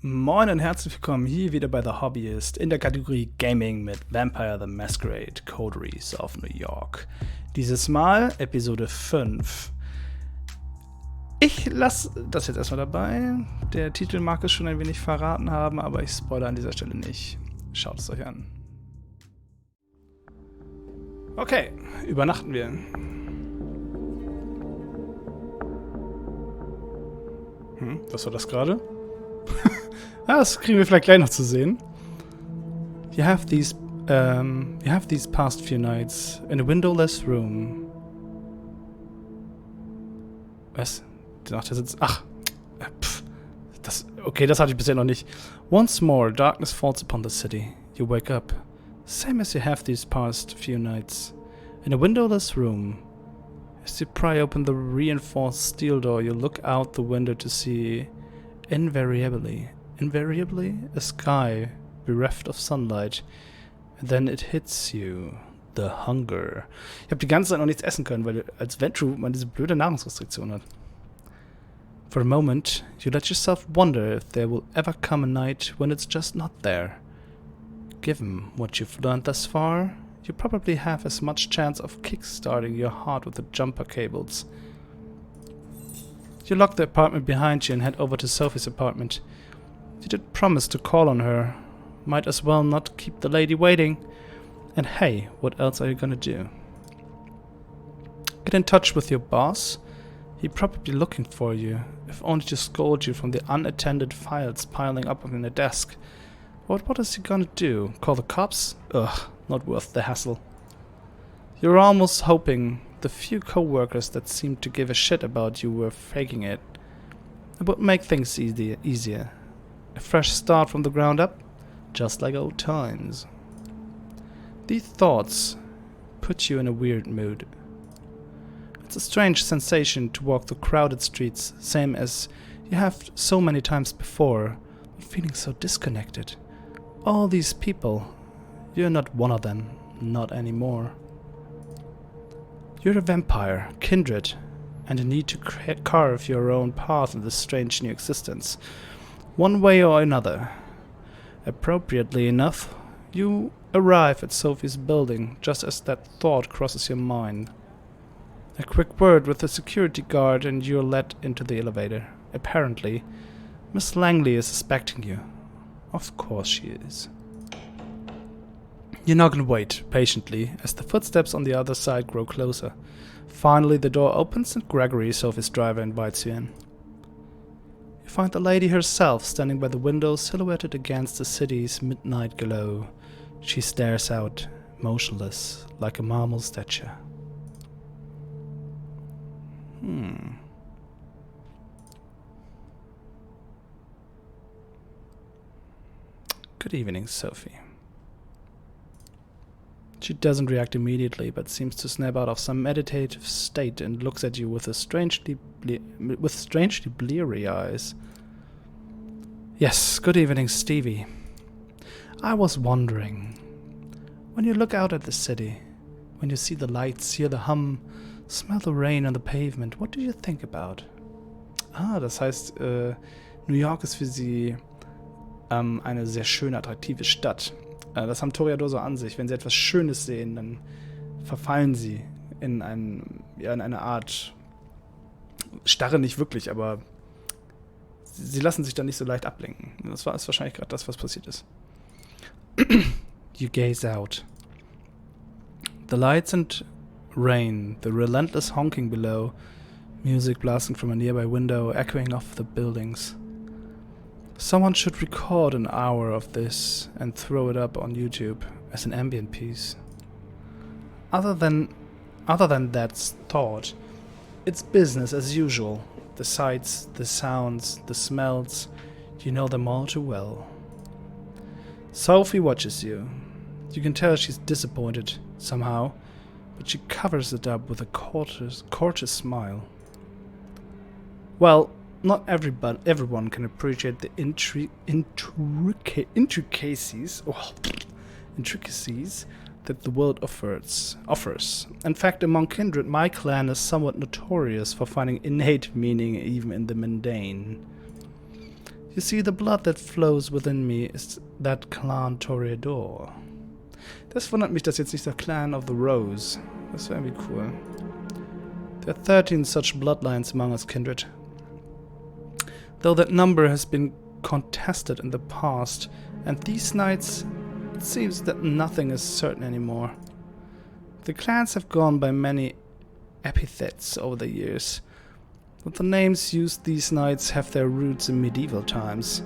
Moin und herzlich willkommen hier wieder bei The Hobbyist in der Kategorie Gaming mit Vampire the Masquerade, Coteries of New York. Dieses Mal Episode 5. Ich lasse das jetzt erstmal dabei. Der Titel mag es schon ein wenig verraten haben, aber ich spoilere an dieser Stelle nicht. Schaut es euch an. Okay, übernachten wir. Was war das gerade? Das kriegen wir vielleicht gleich noch zu sehen. You have these past few nights in a windowless room. Was? Ach, der sitzt. Ach. Okay, das hatte ich bisher noch nicht. Once more, darkness falls upon the city. You wake up. Same as you have these past few nights. In a windowless room. As you pry open the reinforced steel door, you look out the window to see invariably, a sky bereft of sunlight. And then it hits you. The hunger. Ich habe die ganze Zeit noch nichts essen können, weil als Ventrue man diese blöde Nahrungsrestriktion hat. For a moment, you let yourself wonder if there will ever come a night when it's just not there. Given what you've learned thus far, you probably have as much chance of kickstarting your heart with the jumper cables. You lock the apartment behind you and head over to Sophie's apartment. You did promise to call on her. Might as well not keep the lady waiting. And hey, what else are you gonna do? Get in touch with your boss? He's probably looking for you, if only to scold you from the unattended files piling up on your desk. What is he gonna do? Call the cops? Ugh, not worth the hassle. You're almost hoping the few co-workers that seemed to give a shit about you were faking it. It would make things easier. A fresh start from the ground up, just like old times. These thoughts put you in a weird mood. It's a strange sensation to walk the crowded streets, same as you have so many times before, but feeling so disconnected. All these people, you're not one of them, not anymore. You're a vampire, kindred, and you need to carve your own path in this strange new existence, one way or another. Appropriately enough, you arrive at Sophie's building just as that thought crosses your mind. A quick word with the security guard and you're let into the elevator. Apparently, Miss Langley is suspecting you. Of course she is. You knock and wait, patiently, as the footsteps on the other side grow closer. Finally, the door opens and Gregory, Sophie's driver, invites you in. You find the lady herself standing by the window, silhouetted against the city's midnight glow. She stares out, motionless, like a marble statue. Good evening, Sophie. She doesn't react immediately, but seems to snap out of some meditative state and looks at you with strangely bleary eyes. Yes, good evening, Stevie. I was wondering, when you look out at the city, when you see the lights, hear the hum, smell the rain on the pavement, what do you think about? Das heißt, New York ist für sie eine sehr schöne, attraktive Stadt. Das haben Toreador so an sich. Wenn sie etwas Schönes sehen, dann verfallen sie in eine Art Starre, nicht wirklich, aber sie lassen sich dann nicht so leicht ablenken. Das ist wahrscheinlich gerade das, was passiert ist. You gaze out. The lights and rain, the relentless honking below, music blasting from a nearby window, echoing off the buildings. Someone should record an hour of this and throw it up on YouTube as an ambient piece. Other than that thought, it's business as usual. The sights, the sounds, the smells, you know them all too well. Sophie watches you. You can tell she's disappointed somehow, but she covers it up with a courteous smile. Well, not everyone can appreciate the intricacies that the world offers. In fact, among kindred, my clan is somewhat notorious for finding innate meaning even in the mundane. You see, the blood that flows within me is that Clan Toreador. Das wundert mich, dass jetzt nicht der Clan of the Rose. Das wäre irgendwie cool. There are 13 such bloodlines among us, kindred. Though that number has been contested in the past, and these nights, it seems that nothing is certain anymore. The clans have gone by many epithets over the years, but the names used these nights have their roots in medieval times.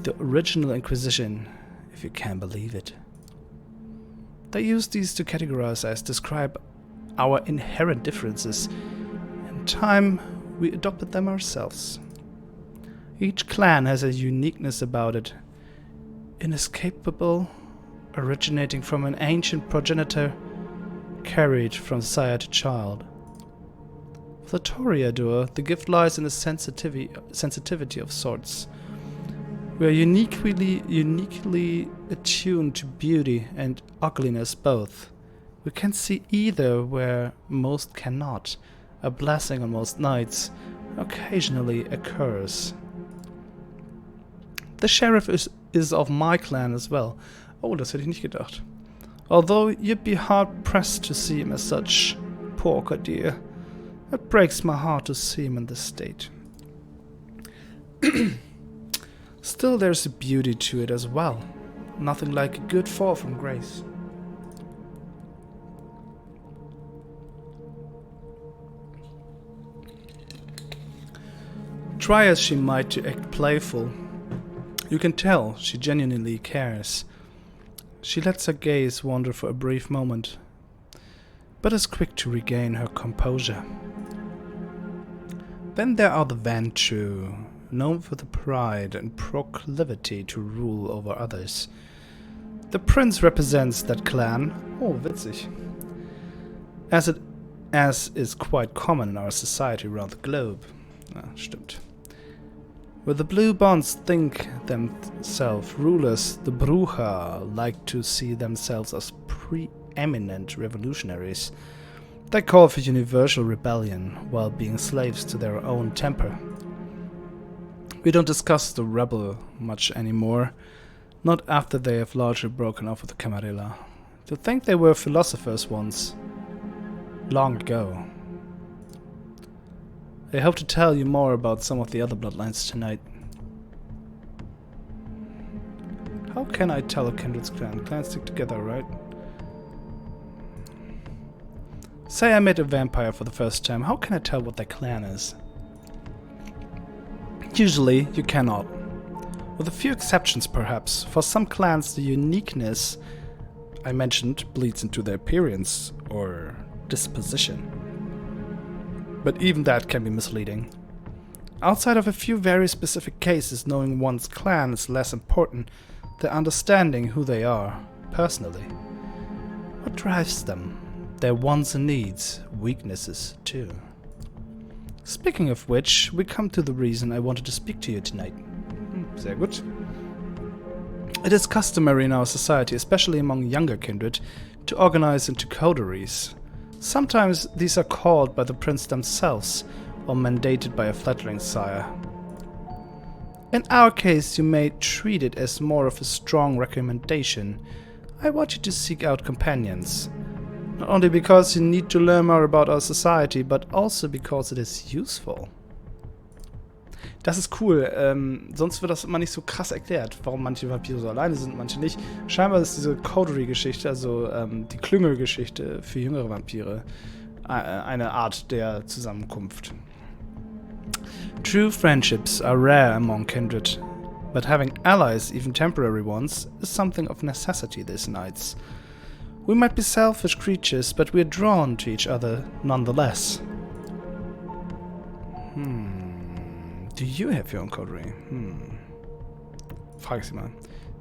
The original Inquisition, if you can believe it. They used these to categorize us, describe our inherent differences. In time, we adopted them ourselves. Each clan has a uniqueness about it, inescapable, originating from an ancient progenitor, carried from sire to child. For the Toreador, the gift lies in a sensitivity of sorts. We are uniquely attuned to beauty and ugliness both. We can see either where most cannot. A blessing on most nights, occasionally a curse. The sheriff is of my clan as well. Oh, das hätte ich nicht gedacht. Although you'd be hard-pressed to see him as such. Poor dear. It breaks my heart to see him in this state. Still, there's a beauty to it as well. Nothing like a good fall from grace. Try as she might to act playful, you can tell she genuinely cares. She lets her gaze wander for a brief moment, but is quick to regain her composure. Then there are the Vanchu, known for the pride and proclivity to rule over others. The prince represents that clan. Oh, witzig. As is quite common in our society around the globe. Ah, stimmt. Where the blue bonds think themselves rulers, the Bruja like to see themselves as preeminent revolutionaries. They call for universal rebellion while being slaves to their own temper. We don't discuss the rebel much anymore, not after they have largely broken off with the Camarilla. To think they were philosophers once, long ago. I hope to tell you more about some of the other bloodlines tonight. How can I tell a kindred's clan? Clans stick together, right? Say I met a vampire for the first time. How can I tell what their clan is? Usually, you cannot. With a few exceptions, perhaps. For some clans, the uniqueness I mentioned bleeds into their appearance or disposition. But even that can be misleading. Outside of a few very specific cases, knowing one's clan is less important than understanding who they are, personally. What drives them? Their wants and needs, weaknesses too. Speaking of which, we come to the reason I wanted to speak to you tonight. Sehr gut. It is customary in our society, especially among younger kindred, to organize into coteries. Sometimes these are called by the prince themselves, or mandated by a flattering sire. In our case, you may treat it as more of a strong recommendation. I want you to seek out companions. Not only because you need to learn more about our society, but also because it is useful. Das ist cool, sonst wird das immer nicht so krass erklärt, warum manche Vampire so alleine sind, manche nicht. Scheinbar ist diese Coterie-Geschichte, also die Klüngelgeschichte für jüngere Vampire, eine Art der Zusammenkunft. True friendships are rare among kindred, but having allies, even temporary ones, is something of necessity these nights. We might be selfish creatures, but we're drawn to each other nonetheless. Do you have your own coterie? Frag ich sie mal.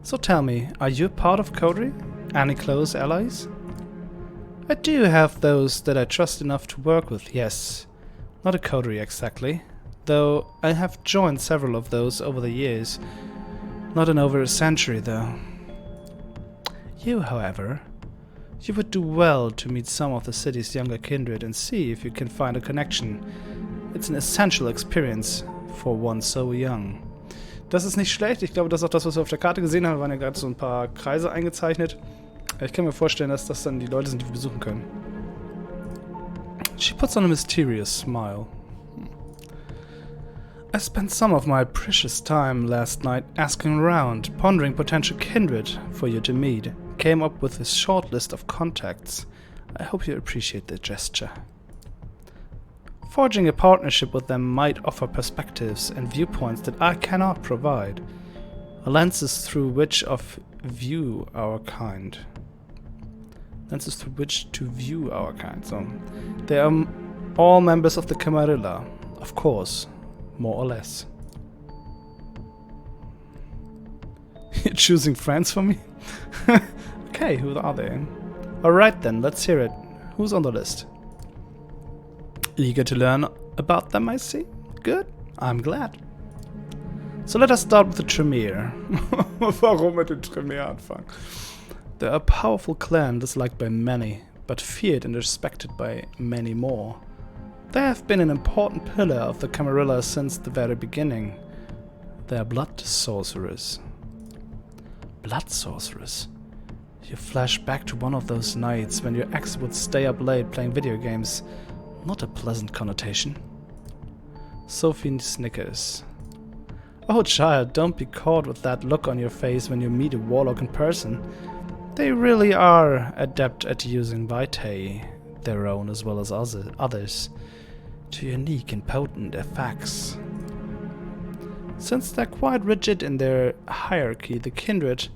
So tell me, are you part of coterie? Any close allies? I do have those that I trust enough to work with, yes. Not a coterie exactly, though I have joined several of those over the years. Not in over a century, though. You, however, you would do well to meet some of the city's younger kindred and see if you can find a connection. It's an essential experience for one so young. Das ist nicht schlecht. Ich glaube, das ist auch das, was wir auf der Karte gesehen haben. Da waren ja gerade so ein paar Kreise eingezeichnet. Ich kann mir vorstellen, dass das dann die Leute sind, die wir besuchen können. She puts on a mysterious smile. I spent some of my precious time last night asking around, pondering potential kindred for you to meet. Came up with a short list of contacts. I hope you appreciate the gesture. Forging a partnership with them might offer perspectives and viewpoints that I cannot provide. Lenses through which view our kind. Lenses through which to view our kind. So, they are all members of the Camarilla, of course, more or less. You're choosing friends for me? Okay, who are they? Alright then, let's hear it. Who's on the list? Eager to learn about them, I see. Good, I'm glad. So let us start with the Tremere. Warum mit dem Tremere anfangen? They're a powerful clan disliked by many, but feared and respected by many more. They have been an important pillar of the Camarilla since the very beginning. They are blood sorcerers. Blood sorcerers? You flash back to one of those nights when your ex would stay up late playing video games. Not a pleasant connotation. Sophie snickers. Oh child, don't be caught with that look on your face when you meet a warlock in person. They really are adept at using vitae, their own as well as others, to unique and potent effects. Since they're quite rigid in their hierarchy, the kindred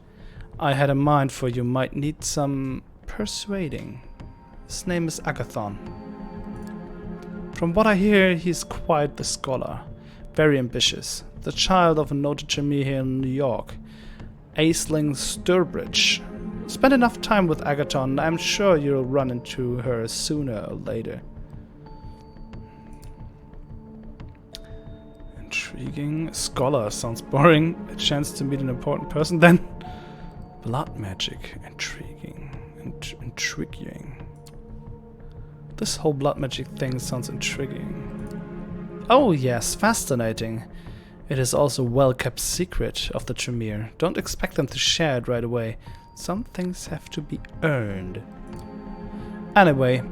I had in mind for you might need some persuading. His name is Agathon. From what I hear, he's quite the scholar, very ambitious, the child of a noted Tremere here in New York, Aisling Sturbridge. Spend enough time with Agathon, I'm sure you'll run into her sooner or later. Intriguing. Scholar sounds boring. A chance to meet an important person then. Blood magic. Intriguing. Intriguing. This whole blood magic thing sounds intriguing. Oh yes, fascinating. It is also a well-kept secret of the Tremere. Don't expect them to share it right away. Some things have to be earned. Anyway,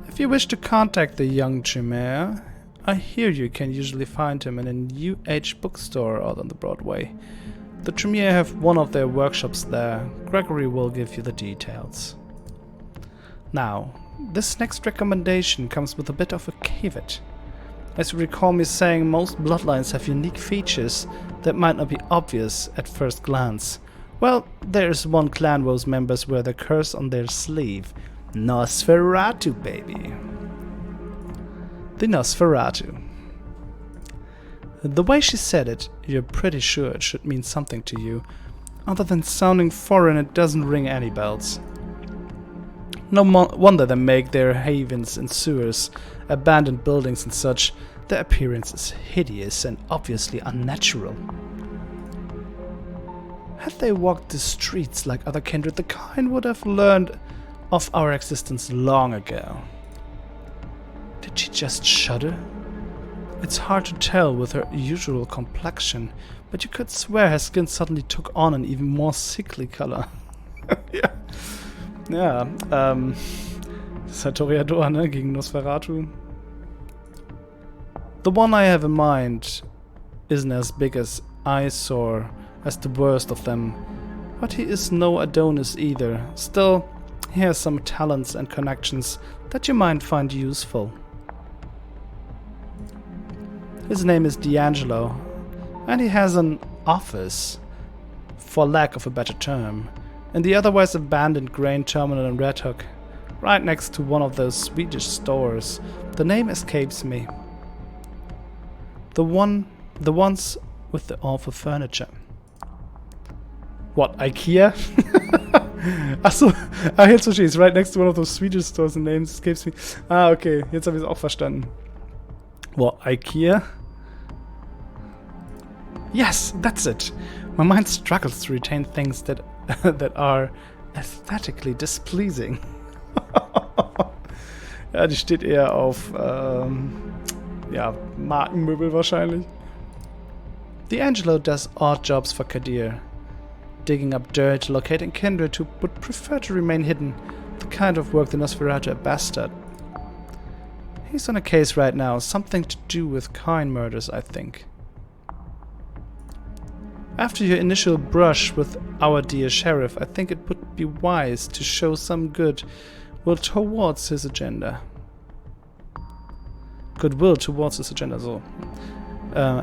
if you wish to contact the young Tremere, I hear you can usually find him in a New Age bookstore out on the Broadway. The Tremere have one of their workshops there. Gregory will give you the details. Now, this next recommendation comes with a bit of a caveat. As you recall me saying, most bloodlines have unique features that might not be obvious at first glance. Well, there's one clan whose members wear the curse on their sleeve. Nosferatu, baby. The Nosferatu. The way she said it, you're pretty sure it should mean something to you. Other than sounding foreign, it doesn't ring any bells. No wonder they make their havens in sewers, abandoned buildings and such. Their appearance is hideous and obviously unnatural. Had they walked the streets like other kindred, the kind would have learned of our existence long ago. Did she just shudder? It's hard to tell with her usual complexion, but you could swear her skin suddenly took on an even more sickly color. Ja. Ja, das ist halt Toreador, ne, gegen Nosferatu. The one I have in mind isn't as big as I saw as the worst of them, but he is no Adonis either. Still, he has some talents and connections that you might find useful. His name is D'Angelo, and he has an office, for lack of a better term, in the otherwise abandoned grain terminal in Red Hook, right next to one of those Swedish stores. The name escapes me. The ones with the awful furniture. What, IKEA? Achso, jetzt verstehe ich. Right next to one of those Swedish stores, the name escapes me. Ah, okay, jetzt habe ich es auch verstanden. What, IKEA? Yes, that's it. My mind struggles to retain things that that are aesthetically displeasing. Ja, die steht eher auf ja, Markenmöbel wahrscheinlich. D'Angelo does odd jobs for Kadir, digging up dirt, locating kindred who would prefer to remain hidden, the kind of work the Nosferatu are best at. He's on a case right now, something to do with Kine murders, I think. After your initial brush with our dear sheriff, I think it would be wise to show some goodwill towards his agenda. So,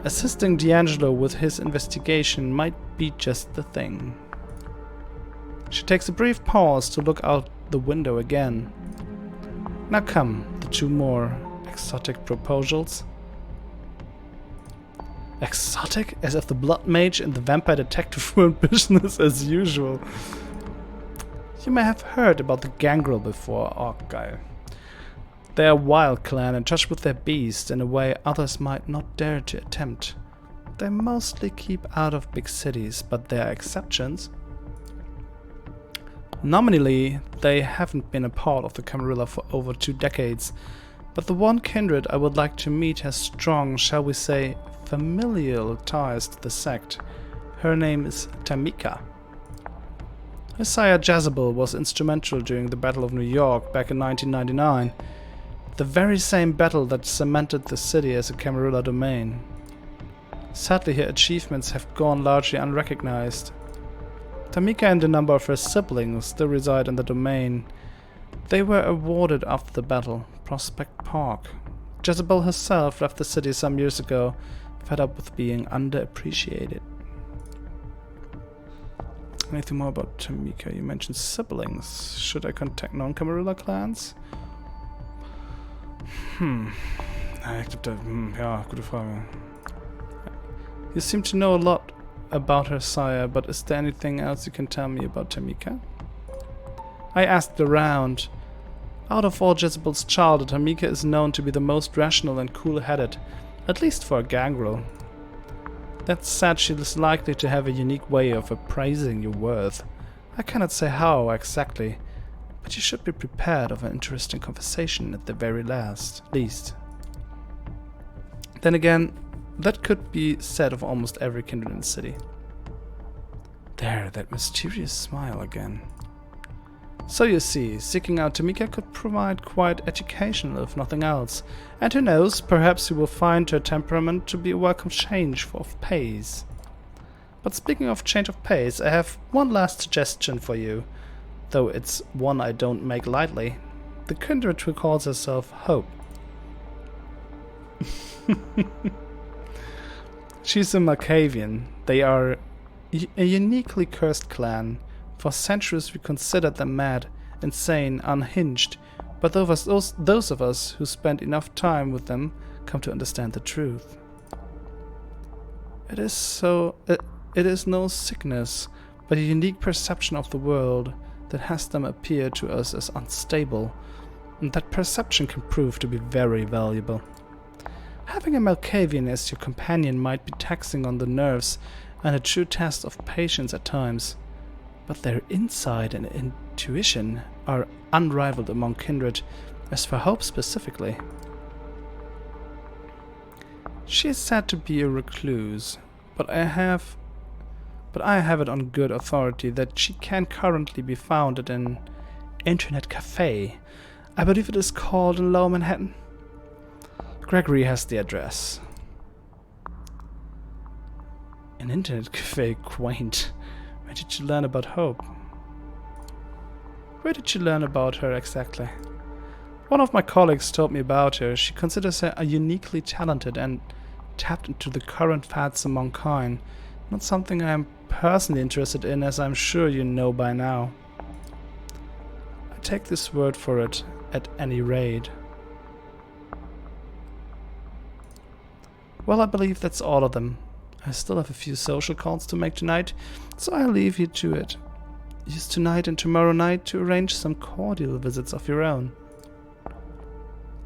assisting D'Angelo with his investigation might be just the thing. She takes a brief pause to look out the window again. Now come, the two more exotic proposals. Exotic? As if the blood mage and the vampire detective were in business as usual. You may have heard about the Gangrel before, Argyle. They are a wild clan in touch with their beast in a way others might not dare to attempt. They mostly keep out of big cities, but there are exceptions. Nominally, they haven't been a part of the Camarilla for over 2 decades, but the one kindred I would like to meet has strong, shall we say, familial ties to the sect. Her name is Tamika. Her sire Jezebel was instrumental during the Battle of New York back in 1999. The very same battle that cemented the city as a Camarilla domain. Sadly, her achievements have gone largely unrecognized. Tamika and a number of her siblings still reside in the domain. They were awarded after the battle, Prospect Park. Jezebel herself left the city some years ago, fed up with being underappreciated. Anything more about Tamika? You mentioned siblings. Should I contact non-Camarilla clans? Ja, gute Frage. You seem to know a lot about her sire, but is there anything else you can tell me about Tamika? I asked around. Out of all Jezebel's childhood, Tamika is known to be the most rational and cool-headed, at least for a gangrel. That said, she is likely to have a unique way of appraising your worth. I cannot say how exactly, but you should be prepared of an interesting conversation at the very least. Then again, that could be said of almost every kindred in the city. There, that mysterious smile again. So you see, seeking out Tamika could provide quite educational, if nothing else. And who knows, perhaps you will find her temperament to be a welcome change of pace. But speaking of change of pace, I have one last suggestion for you, though it's one I don't make lightly. The kindred who calls herself Hope. She's a Malkavian. They are a uniquely cursed clan. For centuries we considered them mad, insane, unhinged, but those of us who spent enough time with them come to understand the truth. It is no sickness, but a unique perception of the world that has them appear to us as unstable, and that perception can prove to be very valuable. Having a Malkavian as your companion might be taxing on the nerves and a true test of patience at times, but their insight and intuition are unrivaled among kindred, as for Hope specifically. She is said to be a recluse, but I have it on good authority that she can currently be found at an internet cafe. I believe it is called in Lower Manhattan. Gregory has the address. An internet cafe, quaint. Where did you learn about Hope? Where did you learn about her exactly? One of my colleagues told me about her. She considers her a uniquely talented and tapped into the current fads among kind. Not something I am personally interested in, as I'm sure you know by now. I take this word for it, at any rate. Well, I believe that's all of them. I still have a few social calls to make tonight, so I'll leave you to it. Use tonight and tomorrow night to arrange some cordial visits of your own.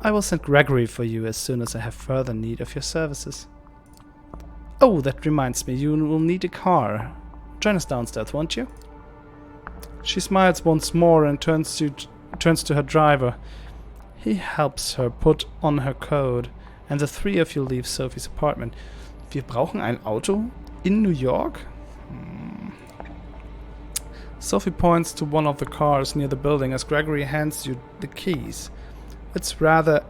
I will send Gregory for you as soon as I have further need of your services. Oh, that reminds me, you will need a car. Join us downstairs, won't you? She smiles once more and turns to her driver. He helps her put on her coat, and the three of you leave Sophie's apartment. Wir brauchen ein Auto in New York? Sophie points to one of the cars near the building as Gregory hands you the keys. It's rather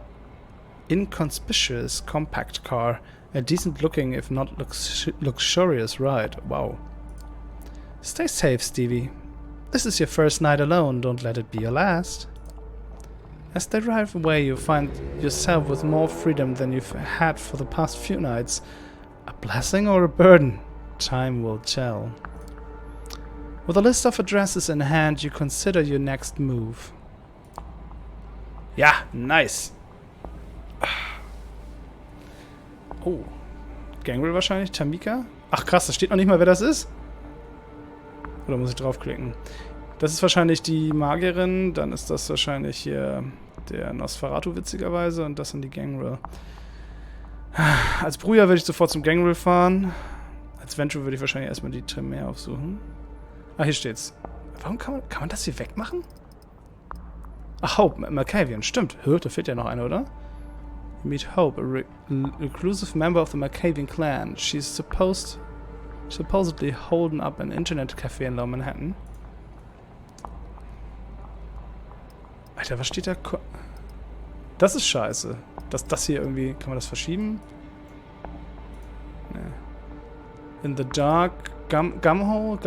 inconspicuous compact car. A decent looking, if not luxurious ride. Wow. Stay safe, Stevie. This is your first night alone. Don't let it be your last. As they drive away, you find yourself with more freedom than you've had for the past few nights. A blessing or a burden? Time will tell. With a list of addresses in hand, you consider your next move. Ja, nice. Oh. Gangrel wahrscheinlich, Tamika. Ach krass, da steht noch nicht mal, wer das ist. Oder muss ich draufklicken? Das ist wahrscheinlich die Magierin, dann ist das wahrscheinlich hier der Nosferatu witzigerweise und das sind die Gangrel. Als Bruja würde ich sofort zum Gangrel fahren. Als Venture würde ich wahrscheinlich erstmal die Tremere aufsuchen. Ah, hier steht's. Warum kann man das hier wegmachen? Ach, Hope, Malkavian, stimmt. Da fehlt ja noch eine, oder? You meet Hope, a reclusive member of the Malkavian clan. She's supposedly holding up an internet cafe in Lower Manhattan. Alter, was steht da? Das ist scheiße. Das hier irgendwie... Kann man das verschieben? Nee. In the dark... Gumshoe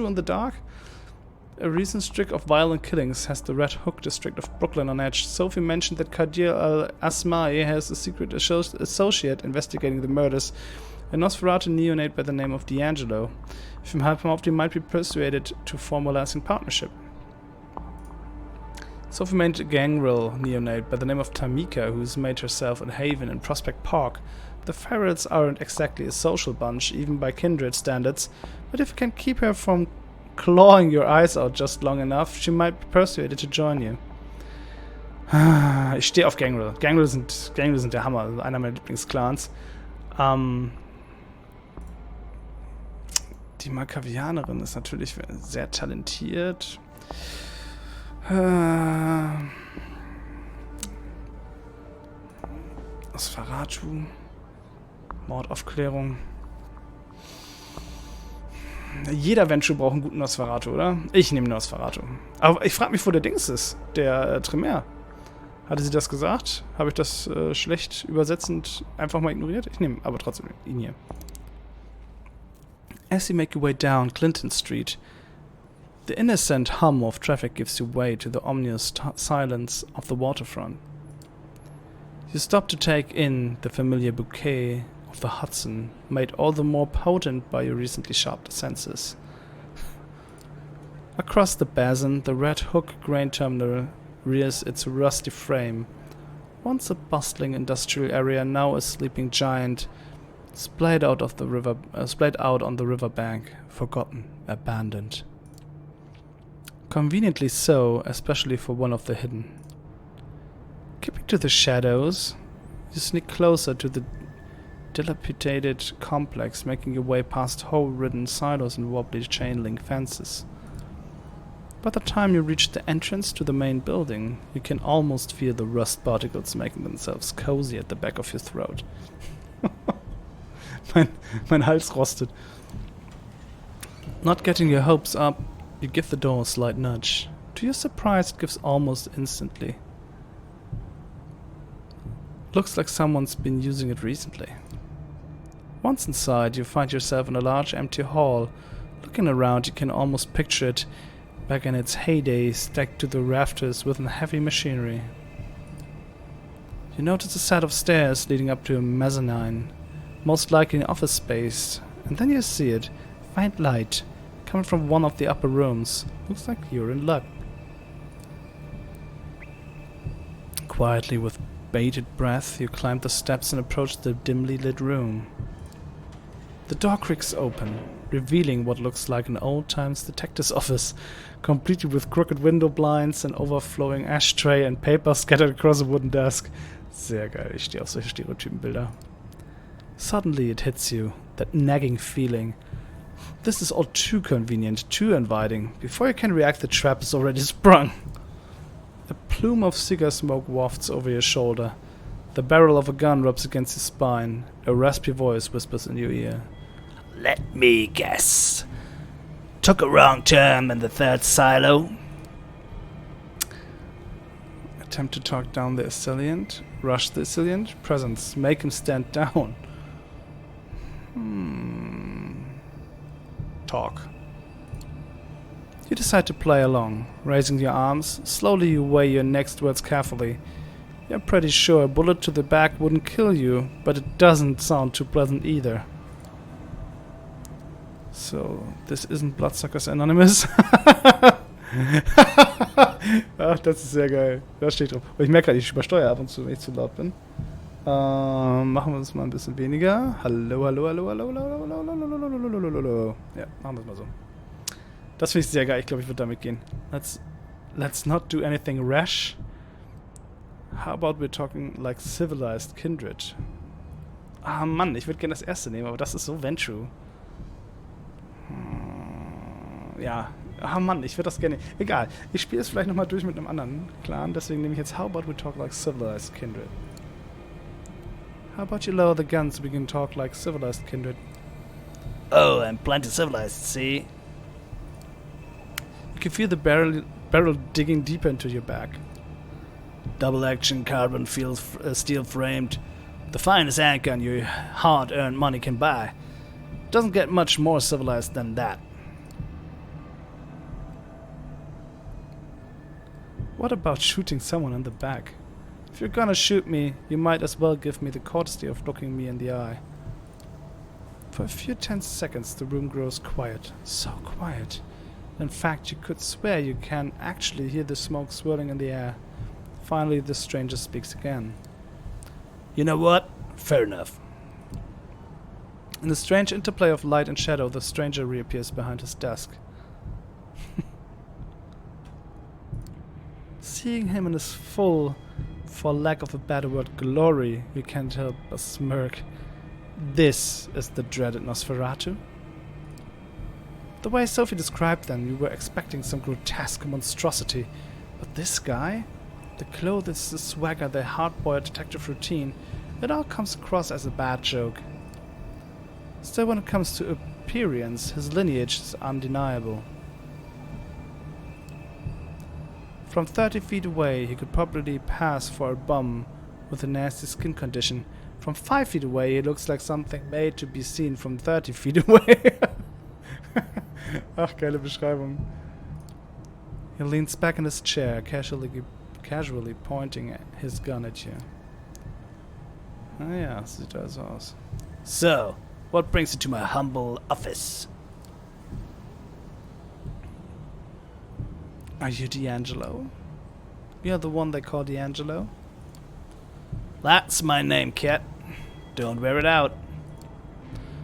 in the dark? A recent streak of violent killings has the Red Hook district of Brooklyn on edge. Sophie mentioned that Kadir al-Asma'i has a secret associate investigating the murders. A Nosferatu neonate by the name of D'Angelo. If you help him out, you might be persuaded to form a lasting partnership. Sophie made a gangrel neonate by the name of Tamika, who's made herself a haven in Prospect Park. The Ferrets aren't exactly a social bunch, even by kindred standards, but if you can keep her from clawing your eyes out just long enough, she might be persuaded to join you. Ich stehe auf Gangrel. Gangrel sind der Hammer, also einer meiner Lieblingsclans. Die Malkavianerin ist natürlich sehr talentiert. Nosferatu. Mordaufklärung. Jeder Venture braucht einen guten Nosferatu, oder? Ich nehme Nosferatu. Aber ich frage mich, wo der Dings ist. Der Tremere. Hatte sie das gesagt? Habe ich das schlecht übersetzend einfach mal ignoriert? Ich nehme aber trotzdem ihn hier. As you make your way down Clinton Street, the innocent hum of traffic gives you way to the ominous silence of the waterfront. You stop to take in the familiar bouquet of the Hudson, made all the more potent by your recently sharpened senses. Across the basin, the Red Hook grain terminal rears its rusty frame. Once a bustling industrial area, now a sleeping giant, splayed out on the river bank, forgotten, abandoned. Conveniently so, especially for one of the hidden. Keeping to the shadows, you sneak closer to the dilapidated complex, making your way past hole-ridden silos and wobbly chain-link fences. By the time you reach the entrance to the main building, you can almost feel the rust particles making themselves cozy at the back of your throat. mein Hals rostet. Not getting your hopes up, you give the door a slight nudge. To your surprise, it gives almost instantly. Looks like someone's been using it recently. Once inside, you find yourself in a large empty hall. Looking around, you can almost picture it back in its heyday, stacked to the rafters with heavy machinery. You notice a set of stairs leading up to a mezzanine, most likely an office space, and then you see it, faint light, coming from one of the upper rooms. Looks like you're in luck. Quietly, with bated breath, you climb the steps and approach the dimly lit room. The door creaks open, revealing what looks like an old-times detective's office, completed with crooked window blinds, an overflowing ashtray and paper scattered across a wooden desk. Sehr geil, ich stehe auf solche Stereotypenbilder. Suddenly it hits you, that nagging feeling. This is all too convenient, too inviting. Before you can react, the trap is already sprung. A plume of cigar smoke wafts over your shoulder. The barrel of a gun rubs against your spine. A raspy voice whispers in your ear. Let me guess. Took a wrong turn in the third silo. Attempt to talk down the assailant. Rush the assailant. Presence. Make him stand down. Talk. You decide to play along. Raising your arms, slowly you weigh your next words carefully. You're pretty sure a bullet to the back wouldn't kill you, but it doesn't sound too pleasant either. So, this isn't Bloodsuckers Anonymous. Ach, das ist sehr geil. Da steht drauf. Ich merke gerade, ich übersteuere ab und zu, wenn ich zu laut bin. Machen wir es mal ein bisschen weniger. Hallo, hallo, hallo, hallo, hallo, hallo, hallo, hallo, hallo, hallo, hallo, hallo. Ja, machen wir es mal so. Das finde ich sehr geil. Ich glaube, ich würde damit gehen. Let's not do anything rash. How about we're talking like civilized kindred? Ah, Mann, ich würde gerne das erste nehmen, aber das ist so Ventrue. Ja. Ah, Mann, ich würde das gerne... Egal. Ich spiele es vielleicht nochmal durch mit einem anderen Clan. Deswegen nehme ich jetzt How about we talk like civilized kindred? How about you lower the guns so we can talk like civilized kindred? Oh, I'm plenty civilized, see? You can feel the barrel digging deeper into your back. Double action carbon steel framed. The finest handgun your hard-earned money can buy. Doesn't get much more civilized than that. What about shooting someone in the back? If you're gonna shoot me, you might as well give me the courtesy of looking me in the eye. For a few tense seconds the room grows quiet. So quiet. In fact, you could swear you can actually hear the smoke swirling in the air. Finally, the stranger speaks again. You know what? Fair enough. In the strange interplay of light and shadow, the stranger reappears behind his desk. Seeing him in his full, for lack of a better word, glory, we can't help but smirk. This is the dreaded Nosferatu? The way Sophie described them, you were expecting some grotesque monstrosity. But this guy? The clothes, the swagger, the hard-boiled detective routine, it all comes across as a bad joke. Still, when it comes to appearance, his lineage is undeniable. From 30 feet away, he could probably pass for a bum with a nasty skin condition. From 5 feet away, he looks like something made to be seen from 30 feet away. Ach, geile Beschreibung. He leans back in his chair, casually pointing his gun at you. Ah ja, sieht also aus. So, what brings you to my humble office? Are you D'Angelo? You're the one they call D'Angelo? That's my name, kid. Don't wear it out.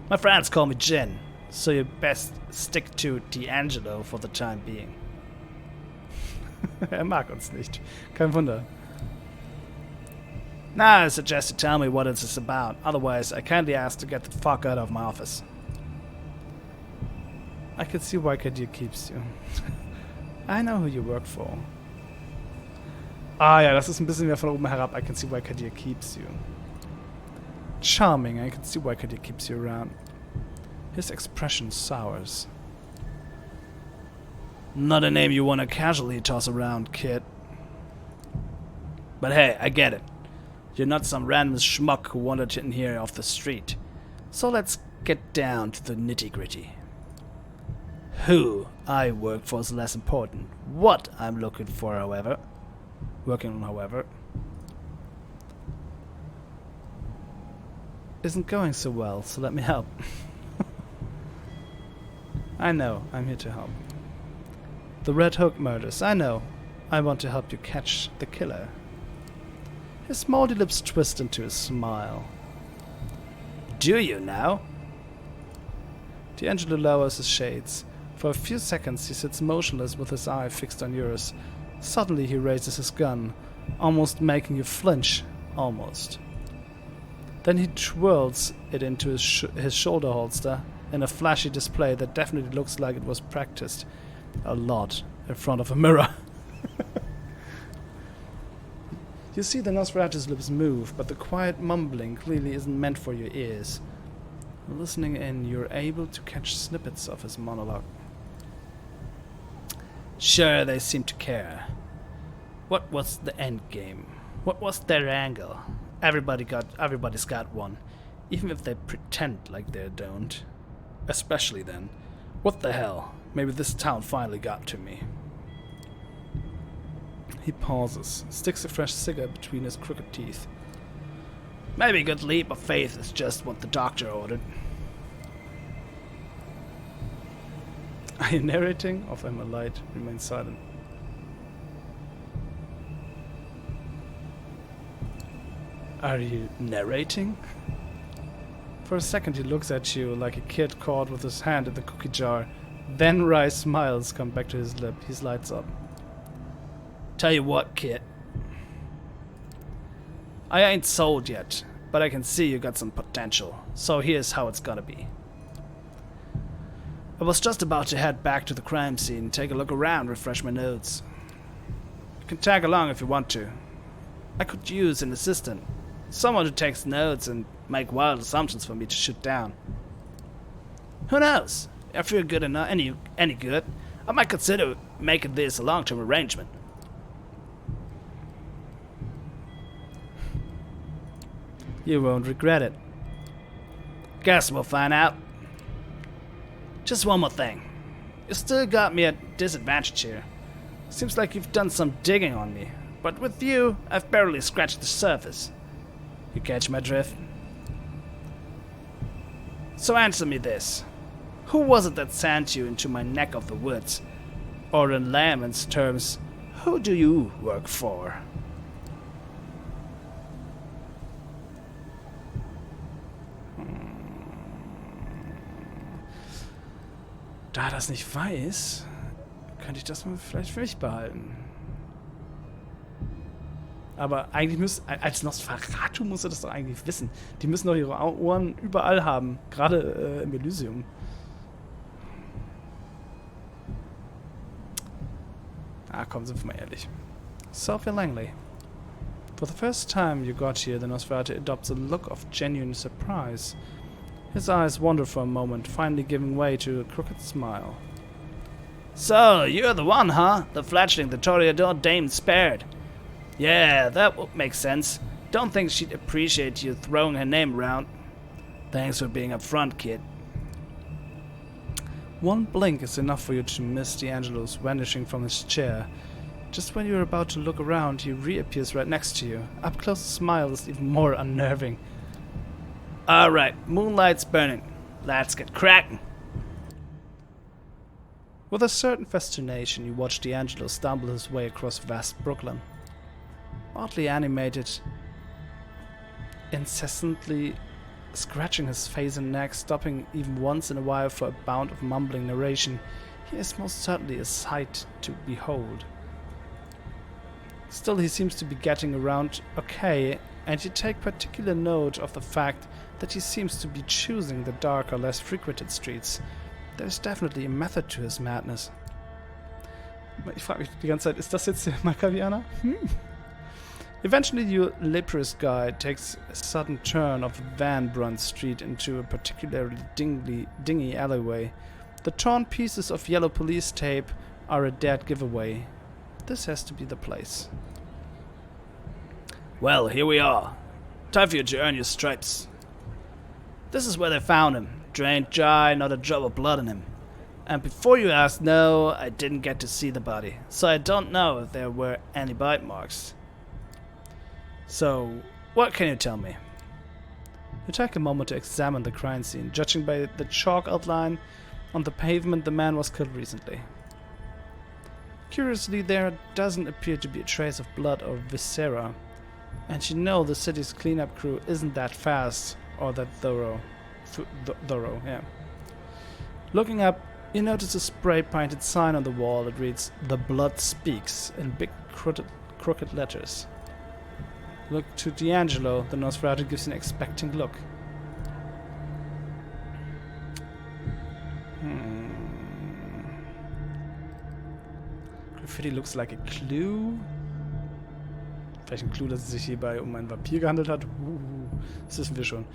My friends call me Jin, so you best stick to D'Angelo for the time being. Mag uns nicht. Kein Wunder. Now I suggest you tell me what this is about, otherwise I kindly ask to get the fuck out of my office. I can see why Kadir keeps you. I know who you work for. Ah ja, das ist ein bisschen mehr von oben herab. I can see why Kadir keeps you. Charming, I can see why Kadir keeps you around. His expression sours. Not a name you want to casually toss around, kid. But hey, I get it. You're not some random schmuck who wandered in here off the street. So let's get down to the nitty-gritty. Who I work for is less important. What I'm looking for, however, isn't going so well, so let me help. I know, I'm here to help. The Red Hook murders, I know. I want to help you catch the killer. His moldy lips twist into a smile. Do you now? D'Angelo lowers his shades. For a few seconds he sits motionless with his eye fixed on yours. Suddenly he raises his gun, almost making you flinch. Almost. Then he twirls it into his shoulder holster in a flashy display that definitely looks like it was practiced a lot in front of a mirror. You see the Nosferatu's lips move, but the quiet mumbling clearly isn't meant for your ears. Listening in, you're able to catch snippets of his monologue. Sure, they seem to care. What was the end game? What was their angle? Everybody's got one, even if they pretend like they don't. Especially then. What the hell? Maybe this town finally got to me. He pauses, sticks a fresh cigarette between his crooked teeth. Maybe a good leap of faith is just what the doctor ordered. Are you narrating? Of Emma Light remains silent. Are you narrating? For a second he looks at you like a kid caught with his hand in the cookie jar. Then wry smiles come back to his lip. He lights up. Tell you what, kid. I ain't sold yet, but I can see you got some potential. So here's how it's gonna be. I was just about to head back to the crime scene, take a look around, refresh my notes. You can tag along if you want to. I could use an assistant. Someone who takes notes and make wild assumptions for me to shoot down. Who knows? If you're good enough, any good, I might consider making this a long-term arrangement. You won't regret it. Guess we'll find out. Just one more thing. You still got me at disadvantage here. Seems like you've done some digging on me, but with you, I've barely scratched the surface. You catch my drift? So answer me this. Who was it that sent you into my neck of the woods? Or in layman's terms, who do you work for? Da er das nicht weiß, könnte ich das mal vielleicht für mich behalten. Aber eigentlich als Nosferatu muss er das doch eigentlich wissen. Die müssen doch ihre Ohren überall haben, gerade im Elysium. Komm, sind wir mal ehrlich. Sophie Langley. For the first time you got here, the Nosferatu adopts a look of genuine surprise. His eyes wander for a moment, finally giving way to a crooked smile. So, you're the one, huh? The fledgling the Toreador dame spared. Yeah, that would make sense. Don't think she'd appreciate you throwing her name around. Thanks for being upfront, kid. One blink is enough for you to miss D'Angelo's vanishing from his chair. Just when you're about to look around, he reappears right next to you. Up close, the smile is even more unnerving. Alright, moonlight's burning. Let's get cracking. With a certain fascination, you watch D'Angelo stumble his way across vast Brooklyn. Oddly animated, incessantly scratching his face and neck, stopping even once in a while for a bout of mumbling narration, he is most certainly a sight to behold. Still, he seems to be getting around okay, and you take particular note of the fact that he seems to be choosing the darker, less frequented streets. There's definitely a method to his madness. Ich frage mich die ganze Zeit, ist das jetzt der Maccabianer? Eventually, your leprous guide takes a sudden turn off Van Brunt Street into a particularly dingy alleyway. The torn pieces of yellow police tape are a dead giveaway. This has to be the place. Well, here we are. Time for you to earn your stripes. This is where they found him. Drained dry, not a drop of blood in him. And before you ask, no, I didn't get to see the body, so I don't know if there were any bite marks. So, what can you tell me? You take a moment to examine the crime scene. Judging by the chalk outline on the pavement, the man was killed recently. Curiously, there doesn't appear to be a trace of blood or viscera. And you know the city's cleanup crew isn't that fast or that thorough. Yeah. Looking up, you notice a spray-painted sign on the wall. It reads, "The Blood Speaks," in big crooked letters. Look to D'Angelo. The Nosferatu gives an expecting look. Graffiti looks like a clue. Vielleicht ein Clou, dass es sich hierbei um einen Vampir gehandelt hat. Das wissen wir schon.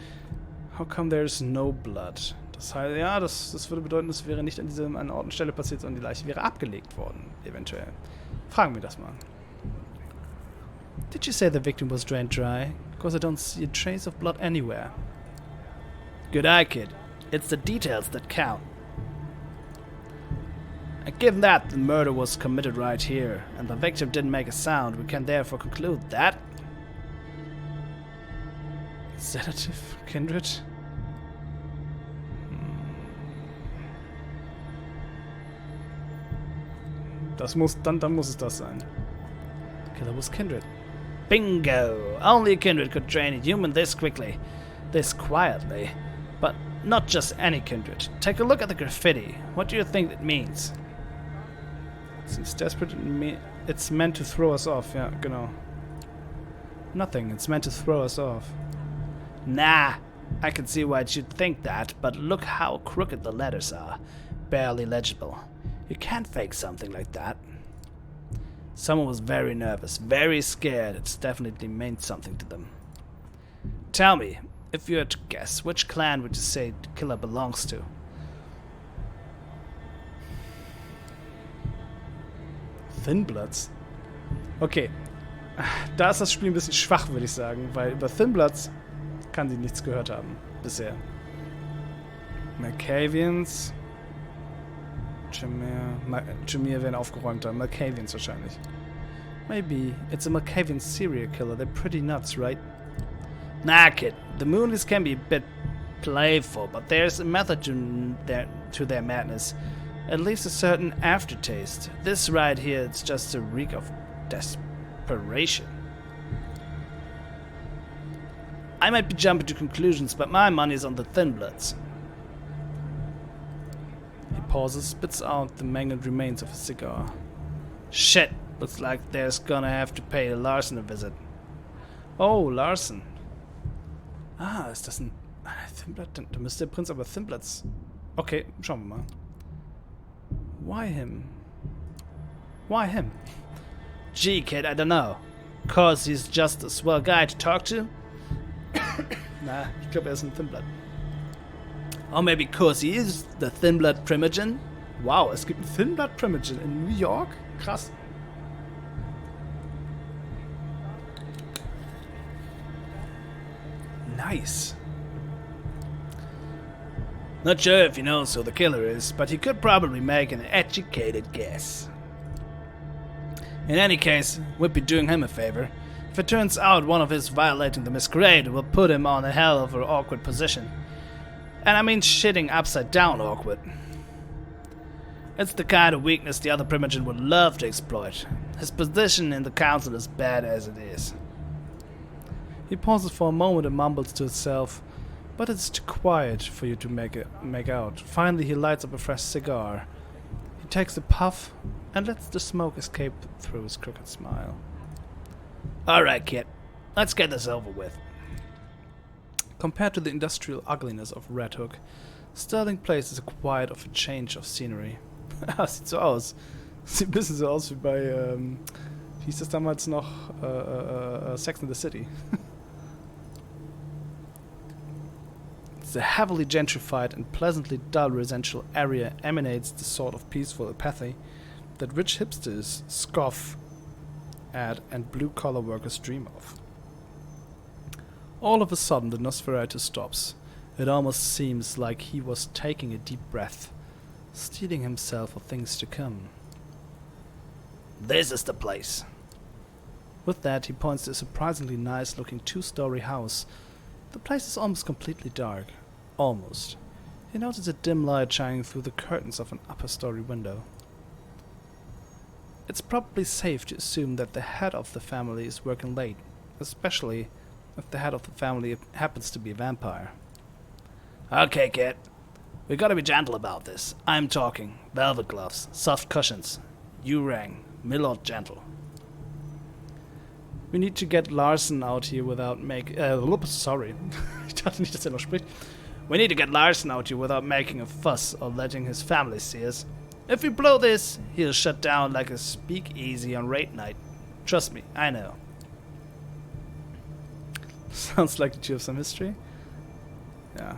How come there's no blood? Das heißt, ja, das würde bedeuten, es wäre nicht an einer Ort und Stelle passiert, sondern die Leiche wäre abgelegt worden, eventuell. Fragen wir das mal. Did you say the victim was drained dry? Because I don't see a trace of blood anywhere. Good eye, kid. It's the details that count. And given that the murder was committed right here, and the victim didn't make a sound, we can therefore conclude that... Sedative, Kindred? Dann muss es das sein. Killer was Kindred. Bingo! Only a Kindred could drain a human this quickly, this quietly. But not just any Kindred. Take a look at the graffiti. What do you think it means? Seems desperate. It's meant to throw us off. Ja, genau. Nothing. It's meant to throw us off. Nah. I can see why you'd think that, but look how crooked the letters are. Barely legible. You can't fake something like that. Someone was very nervous, very scared. It's definitely meant something to them. Tell me, if you had to guess, which clan would you say the killer belongs to? Thinbloods? Okay. Da ist das Spiel ein bisschen schwach, würde ich sagen, weil über Thinbloods kann sie nichts gehört haben. Bisher. Malkavians. Jameer werden aufgeräumter. Malkavians wahrscheinlich. Maybe it's a Malkavian serial killer. They're pretty nuts, right? Nah, kid. The Moonies can be a bit playful, but there's a method to their madness. At least a certain aftertaste. This right here, it's just a reek of desperation. I might be jumping to conclusions, but my money's on the Thinbloods. He pauses, spits out the mangled remains of a cigar. Shit, looks like there's gonna have to pay Larson a visit. Oh, Larson. Ah, ist das ein Thinblood? Da müsste der Prinz aber Thinbloods... Okay, schauen wir mal. Why him? Why him? Gee, kid, I don't know. 'Cause he's just a swell guy to talk to? Na, ich glaube, ist ein Thinblood. Or maybe 'cause he is the Thinblood Primogen? Wow, es gibt einen Thinblood Primogen in New York? Krass. Nice. Not sure if he knows who the killer is, but he could probably make an educated guess. In any case, we'd be doing him a favor. If it turns out one of his violating the Masquerade, we'll put him on a hell of an awkward position. And I mean shitting upside down awkward. It's the kind of weakness the other Primogen would love to exploit. His position in the council is bad as it is. He pauses for a moment and mumbles to himself, but it's too quiet for you to make out. Finally, he lights up a fresh cigar. He takes a puff and lets the smoke escape through his crooked smile. Alright, kid. Let's get this over with. Compared to the industrial ugliness of Red Hook, Sterling Place is quiet of a change of scenery. Sieht so aus. Sieht ein bisschen so aus wie bei, wie hieß das damals noch, Sex and the City. The heavily gentrified and pleasantly dull residential area emanates the sort of peaceful apathy that rich hipsters scoff at and blue-collar workers dream of. All of a sudden, the Nosferatu stops. It almost seems like he was taking a deep breath, steeling himself for things to come. This is the place. With that, he points to a surprisingly nice-looking two-story house. The place is almost completely dark. Almost. He notices a dim light shining through the curtains of an upper-story window. It's probably safe to assume that the head of the family is working late, especially if the head of the family happens to be a vampire. Okay, kid. We gotta be gentle about this. I'm talking. Velvet gloves, soft cushions. You rang. Milord gentle. We need to get Larson out here without sorry. Ich dachte nicht, dass er noch spricht. We need to get Larson out here without making a fuss or letting his family see us. If we blow this, he'll shut down like a speakeasy on raid night. Trust me, I know. Sounds like you have some history. Yeah.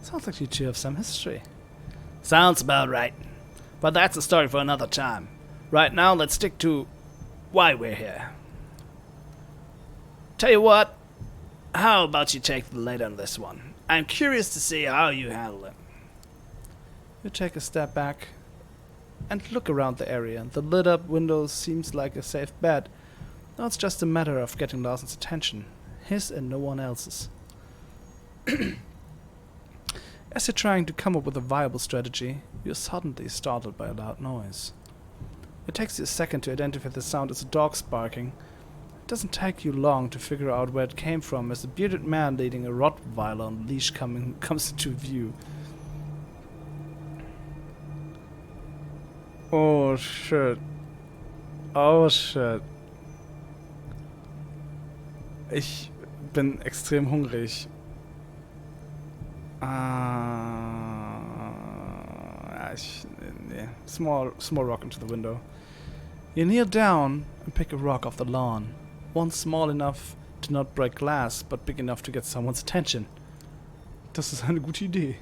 Sounds like you have some history. Sounds about right. But that's a story for another time. Right now, let's stick to why we're here. Tell you what, how about you take the lead on this one? I'm curious to see how you handle it. You take a step back and look around the area. The lit up window seems like a safe bet. Now it's just a matter of getting Lawson's attention. His and no one else's. As you're trying to come up with a viable strategy, you're suddenly startled by a loud noise. It takes you a second to identify the sound as a dog barking. It doesn't take you long to figure out where it came from as a bearded man leading a Rottweiler on a leash comes into view. Oh shit. Oh shit. Ich bin extrem hungrig. Nee. Small rock into the window. You kneel down and pick a rock off the lawn. One small enough to not break glass, but big enough to get someone's attention. Das ist eine gute Idee.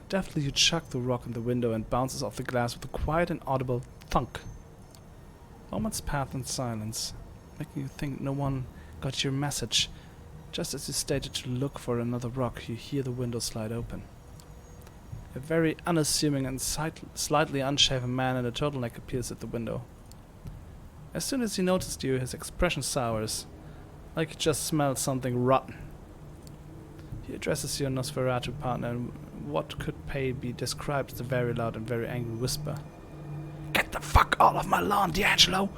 Deftly you chuck the rock in the window and bounces off the glass with a quiet and audible thunk. Moments pass in silence, making you think no one got your message. Just as you stated to look for another rock, you hear the window slide open. A very unassuming and slightly unshaven man in a turtleneck appears at the window. As soon as he noticed you, his expression sours, like he just smelled something rotten. He addresses your Nosferatu partner in what could be described as a very loud and very angry whisper. Get the fuck out of my lawn, D'Angelo!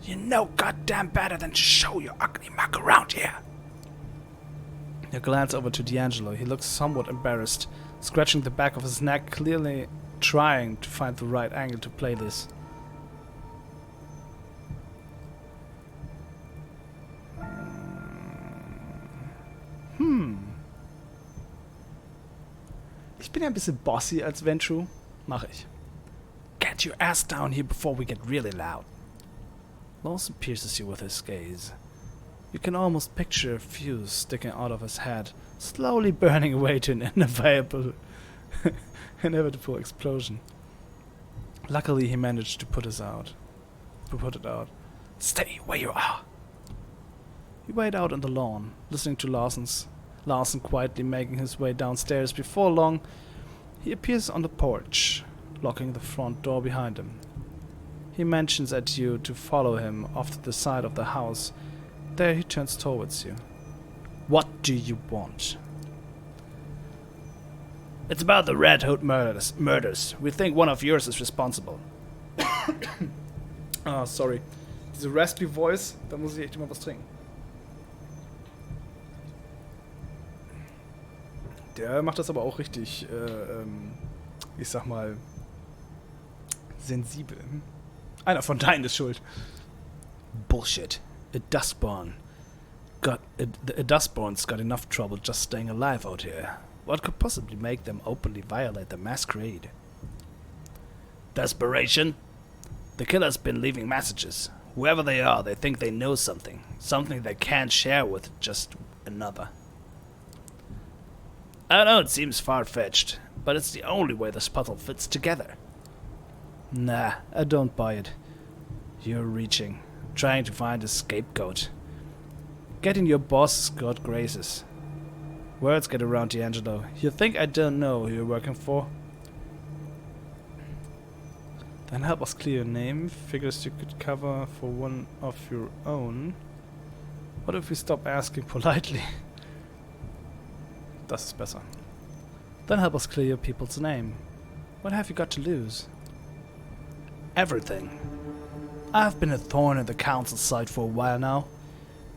You know goddamn better than to show your ugly mug around here! You glance over to D'Angelo. He looks somewhat embarrassed, scratching the back of his neck, clearly trying to find the right angle to play this. Ich bin ja ein bisschen bossy als Ventrue. Mach ich. Get your ass down here before we get really loud. Lawson pierces you with his gaze. You can almost picture a fuse sticking out of his head, slowly burning away to an inevitable explosion. Luckily, he managed to put it out. Stay where you are. You wait out on the lawn, listening to Larson quietly making his way downstairs. Before long, he appears on the porch, locking the front door behind him. He mentions at you to follow him off to the side of the house. There he turns towards you. What do you want? It's about the Red Hood murders. We think one of yours is responsible. Ah, sorry. Diese raspy voice, da muss ich echt immer was trinken. Der macht das aber auch richtig, ich sag mal, sensibel. Einer von deinen ist schuld. Bullshit. A dustborn's got enough trouble just staying alive out here. What could possibly make them openly violate the Masquerade? Desperation? The killer's been leaving messages. Whoever they are, they think they know something. Something they can't share with just another. I know it seems far-fetched, but it's the only way this puzzle fits together. Nah, I don't buy it. You're reaching, trying to find a scapegoat. Getting your boss's good graces. Words get around, D'Angelo. You think I don't know who you're working for? Then help us clear your name. Figures you could cover for one of your own. What if we stop asking politely? Das ist besser. Then help us clear your people's name. What have you got to lose? Everything. I've been a thorn in the council's side for a while now.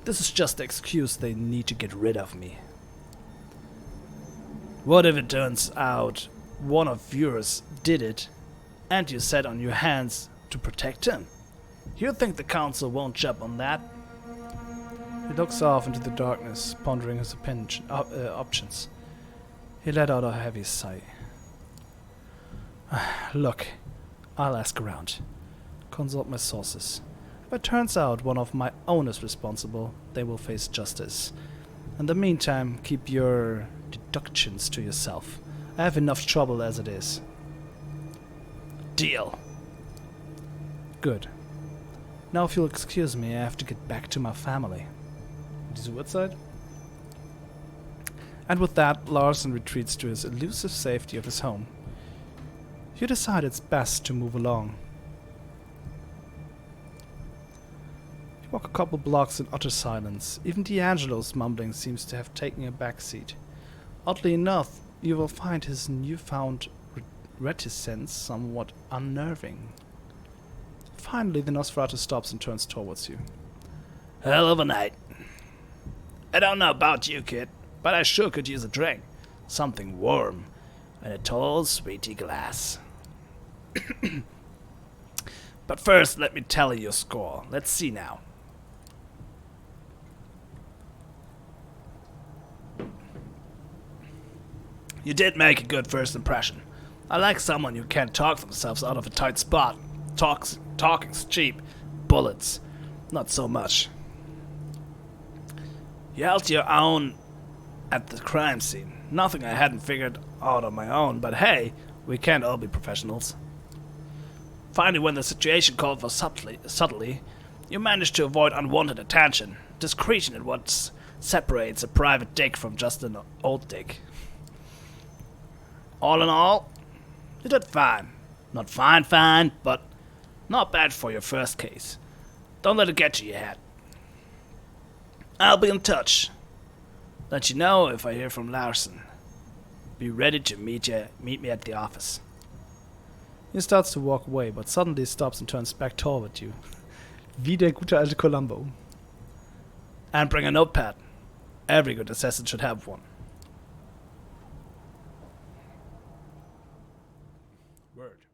This is just the excuse they need to get rid of me. What if it turns out one of yours did it, and you sat on your hands to protect him? You think the council won't jump on that? He looks off into the darkness, pondering his options. He let out a heavy sigh. Look, I'll ask around. Consult my sources. But turns out one of my own is responsible. They will face justice. In the meantime, keep your deductions to yourself. I have enough trouble as it is. Deal. Good. Now if you'll excuse me, I have to get back to my family. Diese Uhrzeit? And with that, Larson retreats to his elusive safety of his home. You decide it's best to move along. You walk a couple blocks in utter silence. Even D'Angelo's mumbling seems to have taken a backseat. Oddly enough, you will find his newfound reticence somewhat unnerving. Finally, the Nosferatu stops and turns towards you. Hell of a night. I don't know about you, kid, but I sure could use a drink. Something warm. In a tall, sweetie glass. But first, let me tally your score. Let's see now. You did make a good first impression. I like someone who can't talk themselves out of a tight spot. Talking's cheap. Bullets, not so much. You held your own at the crime scene. Nothing I hadn't figured out on my own, but hey, we can't all be professionals. Finally, when the situation called for subtly, you managed to avoid unwanted attention. Discretion is what separates a private dick from just an old dick. All in all, you did fine. Not fine, but not bad for your first case. Don't let it get to your head. I'll be in touch. Let you know if I hear from Larson. Be ready to meet me at the office. He starts to walk away, but suddenly stops and turns back toward you. Wie der gute alte Columbo. And bring a notepad. Every good assassin should have one. Word.